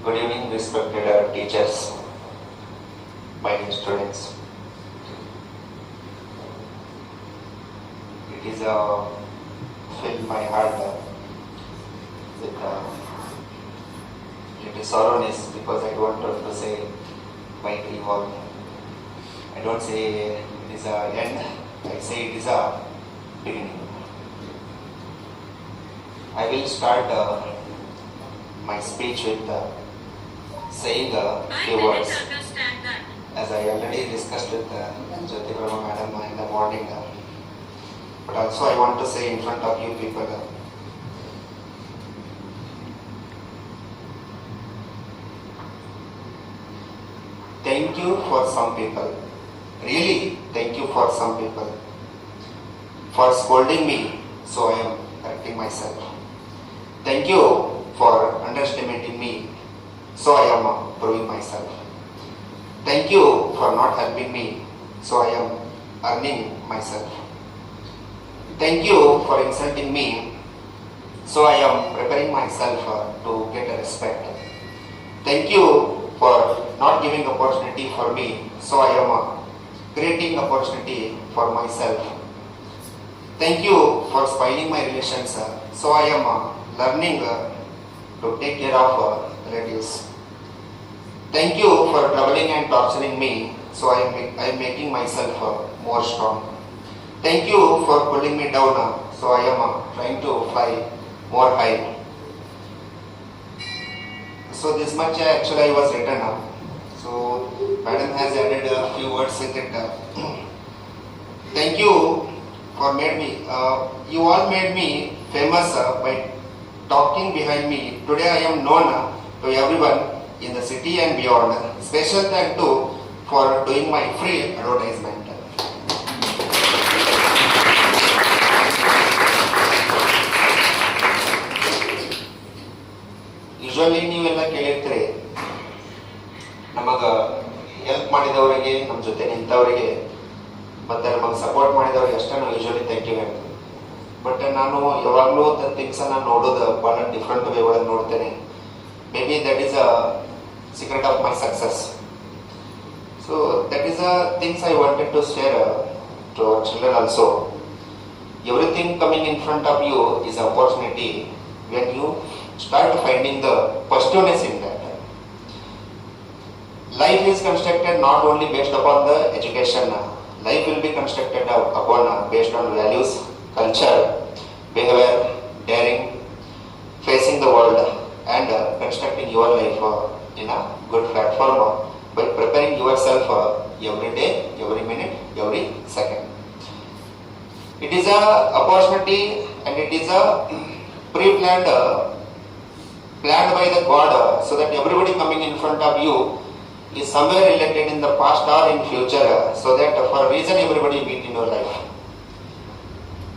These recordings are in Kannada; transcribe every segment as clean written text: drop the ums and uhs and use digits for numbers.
Good evening, respected teachers, my dear students. It is fill my heart with little sorrowness because I don't want to say bye to you all. I don't say it is a end. I say it is a beginning. I will start my speech with saying a few words. As I already discussed with Jyoti Prabha Madam in the morning, but also I want to say in front of you people, thank you for some people. Really, thank you for some people for scolding me, so I am correcting myself. Thank you for underestimating me, so I am proving myself. Thank you for not helping me, so I am earning myself. Thank you for insulting me, so I am preparing myself to get a respect. Thank you for not giving opportunity for me, so I am creating opportunity for myself. Thank you for spoiling my relations, so I am learning to take care of relatives. Thank you for troubling and torturing me, so I am making myself more strong. Thank you for pulling me down, so I am trying to fly more high. So this much actually I was written up. So Madam has added a few words with it. Thank you for made me. You all made me famous by talking behind me. Today I am known to everyone in the city and beyond. Special thank you for doing my free advertisement. Usually ನೀವೆಲ್ಲ ಕೇಳಿರ್ತೀರಿ, ನಮಗೆ ಹೆಲ್ಪ್ ಮಾಡಿದವರಿಗೆ, ನಮ್ಮ ಜೊತೆ ನಿಂತವರಿಗೆ ಮತ್ತು ನಮಗೆ ಸಪೋರ್ಟ್ ಮಾಡಿದವ್ರಿಗೆ ಅಷ್ಟೇ ನಾವು ಯೂಶುವಲಿ ಥ್ಯಾಂಕ್ ಯು ಹೇಳ್ತೀವಿ. ಬಟ್ ನಾನು ಯಾವಾಗಲೂ ದ ಥಿಂಗ್ಸನ್ನು ನೋಡೋದು ಭಾಳ ಡಿಫ್ರೆಂಟ್ ವೇ ಒಳಗೆ ನೋಡ್ತೇನೆ. May be that is a secret of my success. So that is the things I wanted to share to our children also. Everything coming in front of you is an opportunity when you start finding the positiveness in that. Life is constructed not only based upon the education. Life will be constructed upon based on values, culture, behavior, daring, facing the world and constructing your life in a good platform by preparing yourself every day, every minute, every second. It is a opportunity and it is a pre-planned planned by the God so that everybody coming in front of you is somewhere related in the past or in future, so that for a reason everybody meet in your life.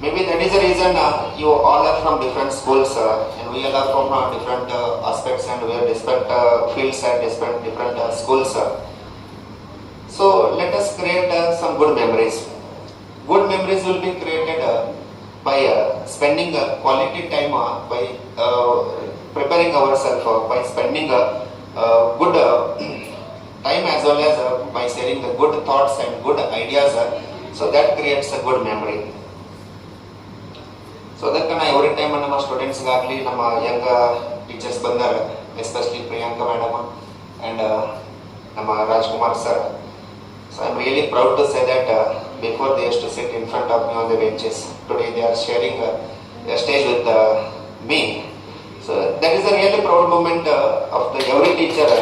Maybe that is the reason you all are from different schools and we all are from different aspects and we are different fields and different schools. So let us create some good memories. Good memories will be created by spending quality time, by preparing ourselves, by spending good time as well as by sharing the good thoughts and good ideas. So that creates a good memory. So ಅದಕ್ಕೆ ನಾ ಎವ್ರಿ ಟೈಮ್ ನಮ್ಮ ಸ್ಟೂಡೆಂಟ್ಸ್ಗಾಗಲಿ ನಮ್ಮ ಯಂಗ್ ಟೀಚರ್ಸ್ ಬಂದಾರ, ಎಸ್ಪೆಷಲಿ ಪ್ರಿಯಾಂಕಾ ಮೇಡಮ್ ಆ್ಯಂಡ್ ನಮ್ಮ Rajkumar sir. So I am really proud to say that before they use to sit in front of me on the benches, today they are sharing stage with me. So that is a really proud moment of the every teacher.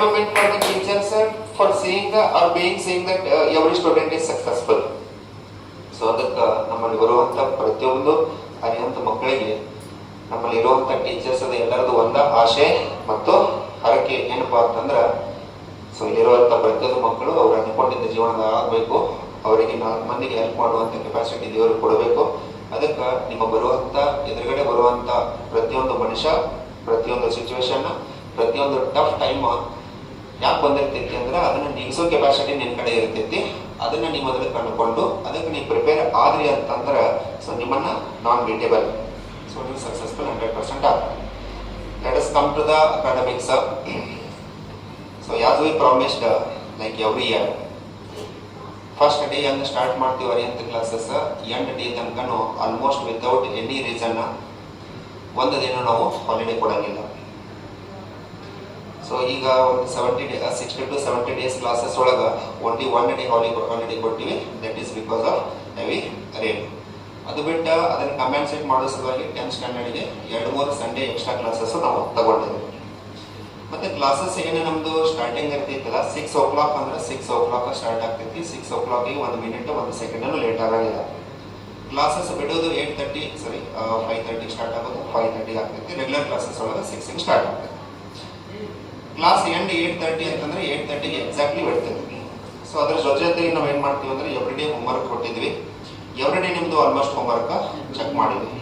Moment for the teachers for seeing or seeing that every student is successful. So ಅದಕ್ಕೆ ನಮ್ಮಲ್ಲಿ ಬರುವಂಥ ಪ್ರತಿಯೊಂದು ಅರಿಯುವಂಥ ಮಕ್ಕಳಿಗೆ ನಮ್ಮಲ್ಲಿ ಇರುವಂಥ ಟೀಚರ್ಸ್ ಅದು ಎಲ್ಲರದು ಒಂದ ಆಶೆ ಮತ್ತು ಹರಕೆ ಏನಪ್ಪಾ ಅಂತಂದ್ರೆ, ಸೊ ಇಲ್ಲಿರುವಂಥ ಪ್ರತಿಯೊಂದು ಮಕ್ಕಳು ಅವ್ರು ಅಂದ್ಕೊಂಡಿದ್ದ ಜೀವನದಾಗ ಆಗಬೇಕು, ಅವರಿಗೆ 4 ಮಂದಿಗೆ ಹೆಲ್ಪ್ ಮಾಡುವಂಥ ಕೆಪಾಸಿಟಿ ದೇವರು ಕೊಡಬೇಕು. ಅದಕ್ಕೆ ನಿಮ್ಮ ಬರುವಂಥ ಎದುರುಗಡೆ ಬರುವಂಥ ಪ್ರತಿಯೊಂದು ಮನುಷ್ಯ, ಪ್ರತಿಯೊಂದು ಸಿಚುವೇಶನ್, ಪ್ರತಿಯೊಂದು ಟಫ್ ಟೈಮ್ ಯಾಕೆ ಬಂದಿರ್ತೈತಿ ಅಂದ್ರೆ ಅದನ್ನ ನೀಗಿಸೋ ಕೆಪಾಸಿಟಿ ನಿನ್ನ ಕಡೆ ಇರ್ತೈತಿ. ಅದನ್ನ ನೀವು ಮೊದಲು ಕಂಡುಕೊಂಡು ಅದಕ್ಕೆ ನೀವು ಪ್ರಿಪೇರ್ ಆದ್ರಿ ಅಂತಂದ್ರೆ ಸೊ ನಿಮ್ಮನ್ನ ನಾನ್ ಬೀಟೇಬಲ್, ಸೊ ನೀವು ಸಕ್ಸಸ್ಫುಲ್ 100% ಆಗ್ತದೆ. Let us come to the academics. So as we promised like every year, first day ಅಂತ ಸ್ಟಾರ್ಟ್ ಮಾಡ್ತೀವಿ ಅರಿಯಂತ ಕ್ಲಾಸಸ್, ಎಂಡ್ ಡೇ ತನಕನೂ ಆಲ್ಮೋಸ್ಟ್ ವಿತೌಟ್ ಎನಿ ರೀಸನ್ ಒಂದು ದಿನ ನಾವು ಹಾಲಿಡೇ ಕೊಡಂಗಿಲ್ಲ. ಸೊ ಈಗ ಒಂದು 60 to 70 ಡೇಸ್ ಕ್ಲಾಸಸ್ ಒಳಗೆ ಓನ್ಲಿ 1 ಡೇ ಹಾಲಿಡೇ ಕೊಟ್ಟಿವಿ. That is because of heavy rain. ಅದು ಬಿಟ್ಟು ಅದನ್ನು ಕಂಪೆನ್ಸೇಟ್ ಮಾಡೋ ಸಲುವಾಗಿ 10th ಸ್ಟ್ಯಾಂಡರ್ಡ್ಗೆ 2-3 ಸಂಡೇ ಎಕ್ಸ್ಟ್ರಾ ಕ್ಲಾಸಸ್ ನಾವು ತಗೊಂಡಿದ್ದೀವಿ. ಮತ್ತೆ ಕ್ಲಾಸಸ್ ಏನು ನಮ್ದು ಸ್ಟಾರ್ಟಿಂಗ್ ಇರ್ತೈತಲ್ಲ 6 o'clock ಅಂದ್ರೆ 6 o'clock ಸ್ಟಾರ್ಟ್ ಆಗ್ತೈತಿ. 6 o'clock 1 minute 1 second ಲೇಟ್ ಆಗಂಗಿಲ್ಲ. ಕ್ಲಾಸಸ್ ಬಿಡೋದು 5:30 ಸ್ಟಾರ್ಟ್ ಆಗೋದು 5:30 ಆಗ್ತೈತಿ. ರೆಗ್ಯುಲರ್ ಕ್ಲಾಸಸ್ ಒಳಗೆ 6 ಸ್ಟಾರ್ಟ್ ಆಗ್ತೈತಿ. ಕ್ಲಾಸ್ ಎಂಡ್ 8:30 ಅಂತಂದ್ರೆ 8:30ಗೆ ಎಕ್ಸಾಕ್ಟ್ಲಿ ಬಿಡ್ತೇವೆ. ಸೊ ಅದ್ರ ಜೊತೆಗೆ ನಾವು ಏನು ಮಾಡ್ತೀವಿ ಅಂದ್ರೆ ಎವ್ರಿ ಡೇ ಹೋಮ್ವರ್ಕ್ ಕೊಟ್ಟಿದ್ವಿ. ಎವ್ರಿ ಡೇ ನಿಮ್ದು ಆಲ್ಮೋಸ್ಟ್ ಹೋಮ್ವರ್ಕ್ ಚೆಕ್ ಮಾಡಿದ್ವಿ.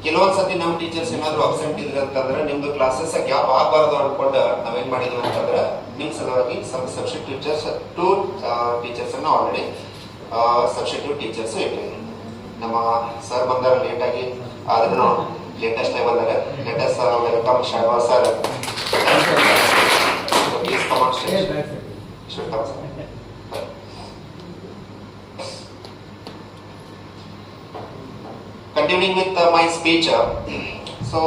ಕೆಲವೊಂದು ಸತಿ ನಮ್ಮ ಟೀಚರ್ಸ್ ಏನಾದ್ರು ಅಬ್ಸೆಂಟ್ ಇದ್ರೆ ಅಂತಂದ್ರೆ ನಿಮ್ದು ಕ್ಲಾಸಸ್ ಗ್ಯಾಪ್ ಆಗಬಾರ್ದು ಅನ್ಕೊಂಡು ನಾವೇನ್ ಮಾಡಿದ್ವಿ ಅಂತಂದ್ರೆ ನಿಮ್ ಸಲುವಾಗಿ ಸಬ್ಸ್ಟಿಟ್ಯೂಟ್ ಟೀಚರ್ಸ್ ಅನ್ನ ಆಲ್ರೆಡಿ ಸಬ್ಸ್ಟಿಟ್ಯೂಟ್ ಟೀಚರ್ಸ್ ಇಟ್ಟಿವಿ. ನಮ್ಮ ಸರ್ ಬಂದಾರ ಲೇಟ್ ಆಗಿ, ಆದ್ರೂ ಲೇಟೆಸ್ಟ್ ಆಗಿ ಬಂದಾರೆ. Latest welcome Sharma sir. Please come on stage. Should come sir. Continuing with my speech. So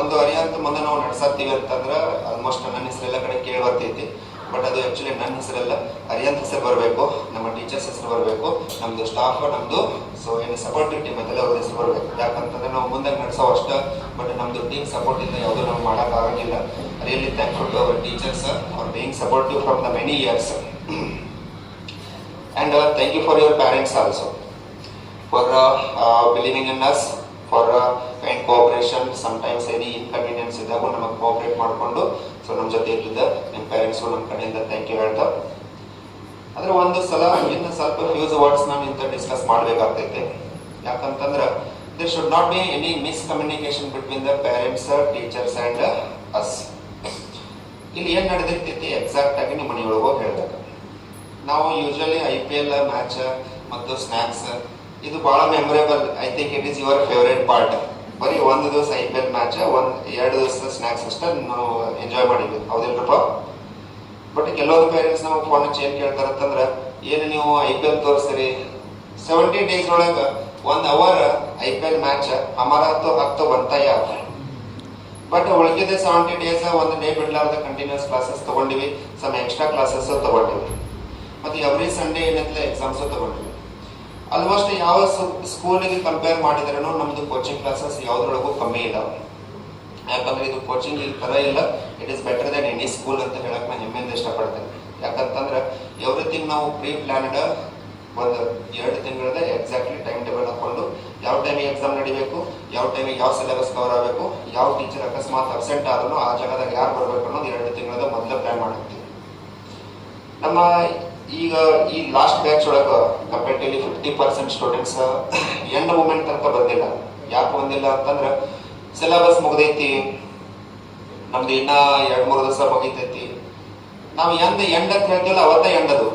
ಒಂದು ಅರಿಯಂತ ಮುಂದೆ ನಾವು ನಡೆಸತ್ತೀವಿ ಅಂತಂದ್ರೆ ಆಲ್ಮೋಸ್ಟ್ ನನ್ನ ಹೆಸರೆಲ್ಲ ಕಡೆ ಕೇಳಿ ಬರ್ತೈತಿ. ಬಟ್ ಅದು ಆಕ್ಚುಲಿ ನನ್ನ ಹೆಸರೆಲ್ಲ ಅರಿಯಂತ ಹೆಸರು ಬರಬೇಕು, ನಮ್ಮ ಟೀಚರ್ಸ್ ಹೆಸರು ಬರಬೇಕು, ನಮ್ದು ಸ್ಟಾಫ್, ನಮ್ದು ಸೊ ಏನು ಸಪೋರ್ಟಿವ್ ಟೀಮ್ ಅದೆಲ್ಲ ಅವ್ರ ಹೆಸರು ಬರಬೇಕು. ಯಾಕಂತಂದ್ರೆ ನಾವು ಮುಂದೆ ನಡೆಸೋ ಅಷ್ಟ, ಬಟ್ ನಮ್ದು ಟೀಮ್ ಸಪೋರ್ಟ್ ಇಂದ ಯಾವುದೂ ನಾವು ಮಾಡಕ್ ಆಗಂಗಿಲ್ಲ. Really thankful to our teachers for being supportive from the many years. And thank you for your parents also for believing in us, for kind cooperation. Sometimes any inconvenience ಇದ್ದಾಗ ನಮಗೆ ಕೋಆಪರೇಟ್ ಮಾಡಿಕೊಂಡು ಸೊ ನಮ್ಮ ಜೊತೆ ಇದ್ದಿದ್ದ ನಿಮ್ಮ ಪೇರೆಂಟ್ಸು ನಮ್ಮ ಕಡೆಯಿಂದ ಥ್ಯಾಂಕ್ ಯು ಹೇಳ್ತಾ. ಆದ್ರೆ ಒಂದು ಸಲ ಇನ್ನು ಸ್ವಲ್ಪ ಫ್ಯೂಸ್ ವರ್ಡ್ಸ್ ನಾವು ಇಂಥ ಡಿಸ್ಕಸ್ ಮಾಡಬೇಕಾಗ್ತೈತೆ. ಯಾಕಂತಂದ್ರೆ there should not be any miscommunication between the parents, teachers and us. ಇಲ್ಲಿ ಏನು ನಡೆದಿರ್ತೈತಿ ಎಕ್ಸಾಕ್ಟ್ ಆಗಿ ನಿಮ್ಮ ಮನೆಯೊಳಗೆ ಹೋಗಿ ಹೇಳ್ಬೇಕು. ನಾವು ಯೂಶಲಿ IPL ಮ್ಯಾಚ್ ಮತ್ತು ಸ್ನ್ಯಾಕ್ಸ್ ಇದು ಬಹಳ memorable. I think it is your favourite part. ಬರೀ ಒಂದು ದಿವಸ IPL ಮ್ಯಾಚ್, 1-2 ದಿವಸ ಸ್ನ್ಯಾಕ್ಸ್ ಅಷ್ಟೇ ನಾವು ಎಂಜಾಯ್ ಮಾಡಿದ್ವಿ, ಹೌದಿಲ್ರಪ್ಪ? ಬಟ್ ಕೆಲವೊಂದು ಪೇರೆಂಟ್ಸ್ ನಾವು ಫೋನ್ ಹಚ್ಚಿ ಏನು ಕೇಳ್ತಾರಂತಂದ್ರೆ, ಏನು ನೀವು IPL ತೋರಿಸ್ತೀರಿ, 70 days ಒಳಗೆ 1 hour IPL ಮ್ಯಾಚ್ ಹಮಾರ ಹತ್ತು ಬಂತಾಯ. ಬಟ್ ಉಳಿದಿದೆ 70 days ಒಂದು ಡೇ ಬಿಡ್ಲಾರ್ದ ಕಂಟಿನ್ಯೂಸ್ ಕ್ಲಾಸಸ್ ತಗೊಂಡಿವಿ, ಸಮ್ ಎಕ್ಸ್ಟ್ರಾ ಕ್ಲಾಸಸ್ ತಗೊಂಡಿವಿ, ಮತ್ತು ಎವ್ರಿ ಸಂಡೇ ಏನೈತಲ್ಲ ಎಕ್ಸಾಮ್ಸ್ ತಗೊಂಡಿವಿ. ಆಲ್ಮೋಸ್ಟ್ ಯಾವ ಸ್ಕೂಲಿಗೆ ಕಂಪೇರ್ ಮಾಡಿದ್ರೂ ನಮ್ದು ಕೋಚಿಂಗ್ ಕ್ಲಾಸಸ್ ಯಾವುದ್ರೊಳಗೂ ಕಮ್ಮಿ ಇಲ್ಲ. ಯಾಕಂದ್ರೆ ಇದು ಕೋಚಿಂಗ್ ಈ ಥರ ಇಲ್ಲ, it is better than any school ಅಂತ ಹೇಳಕ್ ನಾನು ಹೆಮ್ಮೆಯಿಂದ ಇಷ್ಟಪಡ್ತೇನೆ. ಯಾಕಂತಂದ್ರೆ ಎವ್ರಿಥಿಂಗ್ ನಾವು ಪ್ರೀ ಪ್ಲಾನ್ಡ್ ಒಂದು 2 ತಿಂಗಳದ ಎಕ್ಸಾಕ್ಟ್ಲಿ ಟೈಮ್ ಟೇಬಲ್ ಹಾಕೊಂಡು ಯಾವ ಟೈಮಿಗೆ ಎಕ್ಸಾಮ್ ನಡಿಬೇಕು, ಯಾವ ಟೈಮಿಗೆ ಯಾವ ಸಿಲೆಬಸ್ ಕವರ್ ಆಗಬೇಕು, ಯಾವ ಟೀಚರ್ ಅಕಸ್ಮಾತ್ ಅಬ್ಸೆಂಟ್ ಆದ್ರೂ ಆ ಜಾಗದಾಗ ಯಾರು ಬರಬೇಕು ಅನ್ನೋದು 2 ತಿಂಗಳದ ಮೊದಲೇ ಪ್ಲಾನ್ ಮಾಡಿರ್ತೀವಿ. ನಮ್ಮ ಈಗ ಈ ಲಾಸ್ಟ್ ಬ್ಯಾಚ್ ಒಳಗೆ ಕಂಪೇರಿಟಿವ್ಲಿ 50% ಸ್ಟೂಡೆಂಟ್ಸ್ ಎಂಡ್ ಮೂಮೆಂಟ್ ತನಕ ಬಂದಿಲ್ಲ. ಯಾಕೆ ಬಂದಿಲ್ಲ ಅಂತಂದ್ರೆ ಸಿಲೆಬಸ್ ಮುಗ್ದೈತಿ, ನಮ್ದು ಇನ್ನ 2-3 ದಿವಸ ಮುಗಿತೈತಿ. ನಾವು ಎಂಡ್ ಅಂತ ಹೇಳ್ತೀವಲ್ಲ ಅವತ್ತ ಎಂಡದು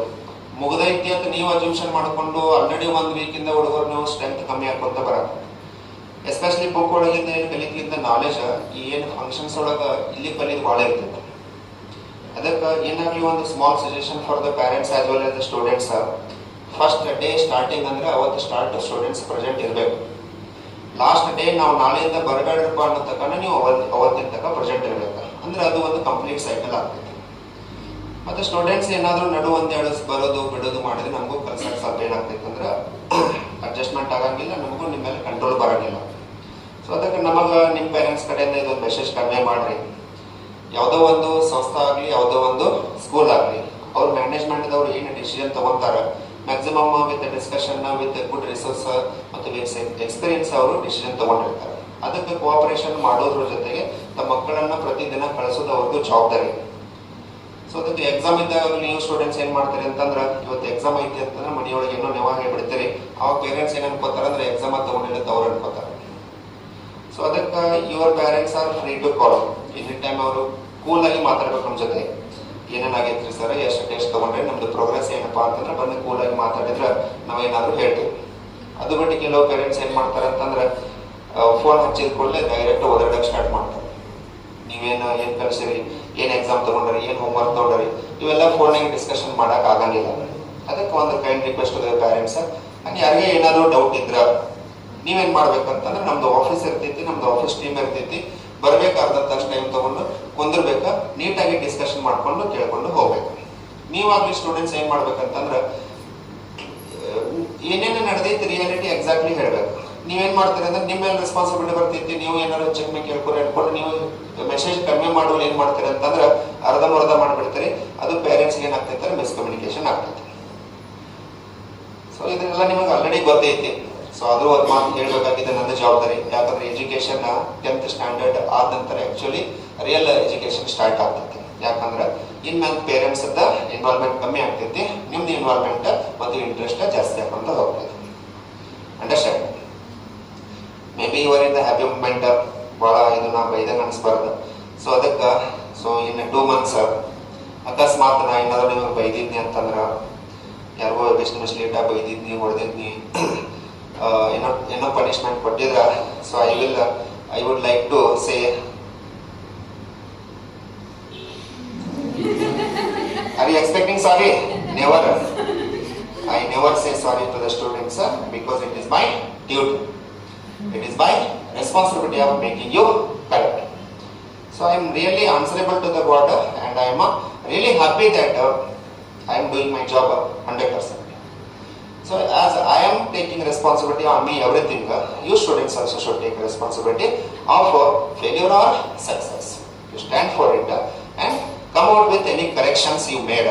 ಮುಗ್ದೈತಿ ಅಂತ ನೀವು ಅಜ್ಯೂಷನ್ ಮಾಡಿಕೊಂಡು ಆಲ್ರೆಡಿ 1 ವೀಕಿಂದ ಹುಡುಗರು ನೀವು ಸ್ಟ್ರೆಂತ್ ಕಮ್ಮಿ ಹಾಕೊಂತ ಬರತ್ತೆ. ಎಸ್ಪೆಷಲಿ ಬುಕ್ ಒಳಗಿಂದ ಏನು ಕಲಿತಿದ್ದ ನಾಲೆಜ್ ಈ ಏನು ಫಂಕ್ಷನ್ಸ್ ಒಳಗೆ ಇಲ್ಲಿ ಕಲಿಯೋದು ಭಾಳ ಇರ್ತೈತೆ. ಅದಕ್ಕೆ ಏನಾಗಲಿ ಒಂದು small suggestion for the parents as well as the students. First day starting ಅಂದ್ರೆ ಅವತ್ತು ಸ್ಟಾರ್ಟ್ ಸ್ಟೂಡೆಂಟ್ಸ್ ಪ್ರೆಸೆಂಟ್ ಇರಬೇಕು. ಲಾಸ್ಟ್ ಡೇ ನಾವು ನಾಳೆಯಿಂದ ಬರಬೇಡ್ರಪ್ಪ ಅನ್ನೋ ತಕ್ಕ ನೀವು ಅವತ್ತಿನ ತಕ್ಕ ಪ್ರೆಸೆಂಟ್ ಇರಬೇಕು. ಅಂದ್ರೆ ಅದು ಒಂದು ಕಂಪ್ಲೀಟ್ ಸೈಕಲ್ ಆಗ್ತೈತೆ. ಮತ್ತು ಸ್ಟೂಡೆಂಟ್ಸ್ ಏನಾದರೂ ನಡು 1-2 ಬರೋದು ಬಿಡೋದು ಮಾಡಿದ್ರೆ ನಮಗೂ ಕಲ್ಸಕ್ಕೆ ಸ್ವಲ್ಪ ಏನಾಗ್ತೈತೆ ಅಂದ್ರೆ ಅಡ್ಜಸ್ಟ್ಮೆಂಟ್ ಆಗಂಗಿಲ್ಲ, ನಮಗೂ ನಿಮ್ಮ ಮೇಲೆ ಕಂಟ್ರೋಲ್ ಬರೋಂಗಿಲ್ಲ. ಸೊ ಅದಕ್ಕೆ ನಮಗೆ ನಿಮ್ಮ ಪೇರೆಂಟ್ಸ್ ಕಡೆಯಿಂದ ಇದೊಂದು ಮೆಸೇಜ್ ಕನ್ವೆ ಮಾಡಿರಿ. ಯಾವುದೋ ಒಂದು ಸಂಸ್ಥೆ ಆಗಲಿ, ಯಾವುದೋ ಒಂದು ಸ್ಕೂಲ್ ಆಗಲಿ, ಅವ್ರ ಮ್ಯಾನೇಜ್ಮೆಂಟ್ದವ್ರು ಏನು ಡಿಸಿಷನ್ ತಗೊಂತಾರೆ maximum with discussion, with good resource ಮತ್ತು ವಿತ್ ಎಕ್ಸ್ಪೀರಿಯನ್ಸ್ ಅವರು ಡಿಸಿಷನ್ ತಗೊಂಡಿರ್ತಾರೆ. ಅದಕ್ಕೆ ಕೋಆಪರೇಷನ್ ಮಾಡೋದ್ರ ಜೊತೆಗೆ ತಮ್ಮ ಮಕ್ಕಳನ್ನು ಪ್ರತಿದಿನ ಕಳಿಸೋದು ಅವ್ರದ್ದು ಜವಾಬ್ದಾರಿ. ಸೊ ಅದಕ್ಕೆ ಎಕ್ಸಾಮ್ ಇದ್ದಾಗ ನೀವು ಸ್ಟೂಡೆಂಟ್ಸ್ ಏನು ಮಾಡ್ತೀರಿ ಅಂತಂದ್ರೆ, ಇವತ್ತು ಎಕ್ಸಾಮ್ ಐತಿ ಅಂತಂದ್ರೆ ಮನೆಯೊಳಗೆ ಏನೋ ನೆವ ಹೇಳ್ಬಿಡ್ತೀರಿ. ಅವಾಗ ಪೇರೆಂಟ್ಸ್ ಏನು ಅನ್ಕೋತಾರೆ ಅಂದ್ರೆ ಎಕ್ಸಾಮ್ ಅದು ತಗೊಂಡಿರುತ್ತೆ ಅವ್ರು ಅನ್ಕೋತಾರೆ. ಸೊ ಅದಕ್ಕೆ your parents are free to call any time. ಅವರು ಕೂಲಾಗಿ ಮಾತಾಡ್ಬೇಕು ನಮ್ಮ ಜೊತೆ. ಏನೇನಾಗೈತ್ರಿ ಸರ್, ಎಷ್ಟು ಟೆಸ್ಟ್ ತೊಗೊಂಡ್ರೆ ನಮ್ದು ಪ್ರೋಗ್ರೆಸ್ ಏನಪ್ಪಾ ಅಂತಂದ್ರೆ ಬಂದು ಕೂಲಾಗಿ ಮಾತಾಡಿದ್ರೆ ನಾವೇನಾದರೂ ಹೇಳ್ತೀವಿ. ಅದು ಬಿಟ್ಟು ಕೆಲವು ಪೇರೆಂಟ್ಸ್ ಏನು ಮಾಡ್ತಾರೆ ಅಂತಂದ್ರೆ ಫೋನ್ ಹಚ್ಚಿದ ಕೂಡಲೇ ಡೈರೆಕ್ಟ್ ಓದಾಡಕ್ಕೆ ಸ್ಟಾರ್ಟ್ ಮಾಡ್ತಾರೆ. ಏನು ಕಲಿಸಿರಿ, ಏನು ಎಕ್ಸಾಮ್ ತೊಗೊಂಡ್ರಿ, ಏನು ಹೋಮ್ವರ್ಕ್ ತೊಗೊಂಡ್ರಿ, ಇವೆಲ್ಲ ಫೋನ್ನಾಗ ಡಿಸ್ಕಷನ್ ಮಾಡೋಕೆ ಆಗಂಗಿಲ್ಲ. ಅದಕ್ಕೆ ಒಂದು ಕೈಂಡ್ ರಿಕ್ವೆಸ್ಟ್ ಇದೆ ಪೇರೆಂಟ್ಸ್, ಹಂಗೆ ಯಾರಿಗೆ ಏನಾದರೂ ಡೌಟ್ ಇದ್ರೆ ನೀವೇನು ಮಾಡ್ಬೇಕಂತಂದ್ರೆ ನಮ್ದು ಆಫೀಸ್ ಇರ್ತೈತಿ, ನಮ್ದು ಆಫೀಸ್ ಟೀಮ್ ಇರ್ತೈತಿ, ಬರ್ಬೇಕಾರ್ದಂತ ಟೈಮ್ ತೊಗೊಂಡು ಕುಂದಿರ್ಬೇಕು, ನೀಟಾಗಿ ಡಿಸ್ಕಷನ್ ಮಾಡ್ಕೊಂಡು ಕೇಳ್ಕೊಂಡು ಹೋಗ್ಬೇಕು. ನೀವಾಗಲಿ ಸ್ಟೂಡೆಂಟ್ಸ್ ಏನು ಮಾಡ್ಬೇಕಂತಂದ್ರೆ ಏನೇನು ನಡೆದೈತಿ ರಿಯಾಲಿಟಿ ಎಕ್ಸಾಕ್ಟ್ಲಿ ಹೇಳಬೇಕು. ನೀವೇನು ಮಾಡ್ತೀರಿ ಅಂದ್ರೆ ನಿಮ್ಮ ಮೇಲೆ ರೆಸ್ಪಾನ್ಸಿಬಿಲಿಟಿ ಬರ್ತೈತಿ. ನೀವು ಏನಾದ್ರು ಚೆಕ್ ಕೇಳ್ಕೊಂಡು ನೀವು ಮೆಸೇಜ್ ಕಡಿಮೆ ಮಾಡೋರು ಏನು ಮಾಡ್ತೀರಿ ಅಂತಂದ್ರೆ ಅರ್ಧಂಬರ್ಧ ಮಾಡಿಬಿಡ್ತೀರಿ. ಅದು ಪೇರೆಂಟ್ಸ್ಗೆ ಏನಾಗ್ತೈತೆ ಅಂದ್ರೆ ಮಿಸ್ಕಮ್ಯುನಿಕೇಶನ್ ಆಗ್ತೈತಿ. ಸೊ ಇದನ್ನೆಲ್ಲ ನಿಮಗೆ ಆಲ್ರೆಡಿ ಗೊತ್ತೈತಿ. ಸೊ ಅದು ಒಂದು ಮಾತು ಹೇಳಬೇಕಾಗಿದೆ ನನ್ನ ಜವಾಬ್ದಾರಿ. ಯಾಕಂದ್ರೆ ಎಜುಕೇಶನ್ 10th ಸ್ಟ್ಯಾಂಡರ್ಡ್ ಆದ ನಂತರ ಆ್ಯಕ್ಚುಲಿ ರಿಯಲ್ ಎಜುಕೇಶನ್ ಸ್ಟಾರ್ಟ್ ಆಗ್ತೈತಿ. ಯಾಕಂದ್ರೆ ಇನ್ಮೇಲೆ ಪೇರೆಂಟ್ಸ್ ಇನ್ವಾಲ್ವ್ಮೆಂಟ್ ಕಮ್ಮಿ ಆಗ್ತೈತಿ, ನಿಮ್ದು ಇನ್ವಾಲ್ವ್ಮೆಂಟ್ ಮತ್ತು ಇಂಟ್ರೆಸ್ಟ್ ಜಾಸ್ತಿ ಆಗ್ಕೊಂತ ಹೋಗ್ತೈತಿ. Understand? May be ever in the happy moment, ಭಾಳ ಇದು ನಾ ಬೈದಂಗೆ ಅನಿಸ್ಬಾರ್ದು. ಸೊ ಅದಕ್ಕೆ ಇನ್ನು 2 months ಅಕಸ್ಮಾತ್ ನಾ ಏನಾದರೂ ನಿಮಗೆ ಬೈದಿದ್ನಿ ಅಂತಂದ್ರೆ, ಯಾರಿಗೋ ಬಿಸ್ನೆಸ್ ಲೇಟಾಗಿ ಬೈದಿದ್ನಿ, ಹೊಡೆದಿದ್ನಿ, ಏನೋ ಪನಿಷ್ಮೆಂಟ್ ಕೊಟ್ಟಿದ್ರ, so I would like to say are you expecting sorry? Never. I never say sorry to the students because it is my duty. It is my responsibility of making you correct. So I am really answerable to the God and I am really happy that I am doing my job 100%. So as I am taking responsibility on me everything, you students also should take responsibility of failure or success. You stand for it and come out with any corrections you made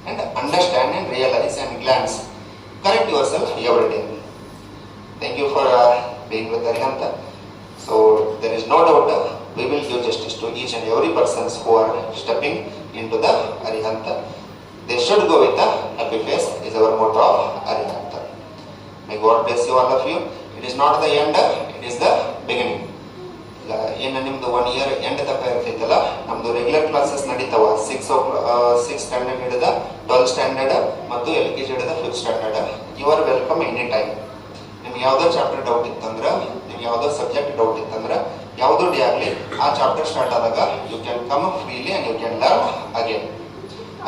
and understand and realize and glance. Correct yourself every day. Thank you for being with Arihant. So there is no doubt we will give justice to each and every persons who are stepping into the Arihant. They should go with a happy face is our motto of Arihant. May God bless you all of you. It is not the end, it is the beginning. ಏನು ನಿಮ್ದು 1 year ಎಂಡ್ ತನಕ ಇರ್ತೈತಲ್ಲ, ನಮ್ದು ರೆಗ್ಯುಲರ್ ಕ್ಲಾಸಸ್ ನಡೀತಾವ 6 ಸ್ಟ್ಯಾಂಡರ್ಡ್ ಹಿಡಿದ 12 ಸ್ಟ್ಯಾಂಡರ್ಡ್ ಮತ್ತು LKG ಹಿಡಿದ 5th standard. You are welcome any time. ನಿಮ್ಗೆ ಯಾವುದೋ ಚಾಪ್ಟರ್ ಡೌಟ್ ಇತ್ತಂದ್ರೆ, ನಿಮ್ಗೆ ಯಾವುದೋ ಸಬ್ಜೆಕ್ಟ್ ಡೌಟ್ ಇತ್ತಂದ್ರೆ, ಯಾವುದೋ ಡೇ ಆಗಲಿ ಆ ಚಾಪ್ಟರ್ ಸ್ಟಾರ್ಟ್ ಆದಾಗ you can come freely and you can learn again.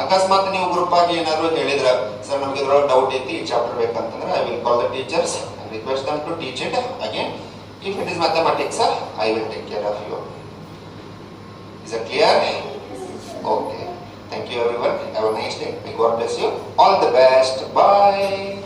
ಅಕಸ್ಮಾತ್ ನೀವು ಗ್ರೂಪ್ ಆಗಿ ಏನಾದರೂ ಹೇಳಿದ್ರೆ, ಸರ್ ನಮ್ಗೆ ಇದ್ರೊಳಗೆ ಡೌಟ್ ಐತಿ, ಈ ಚಾಪ್ಟರ್ ಬೇಕಂತಂದ್ರೆ I will call the teachers and request them to teach it again. If it is mathematics, I will take care of you. Is it clear? Okay. Thank you everyone. Have a nice day. May God bless you. All the best. Bye.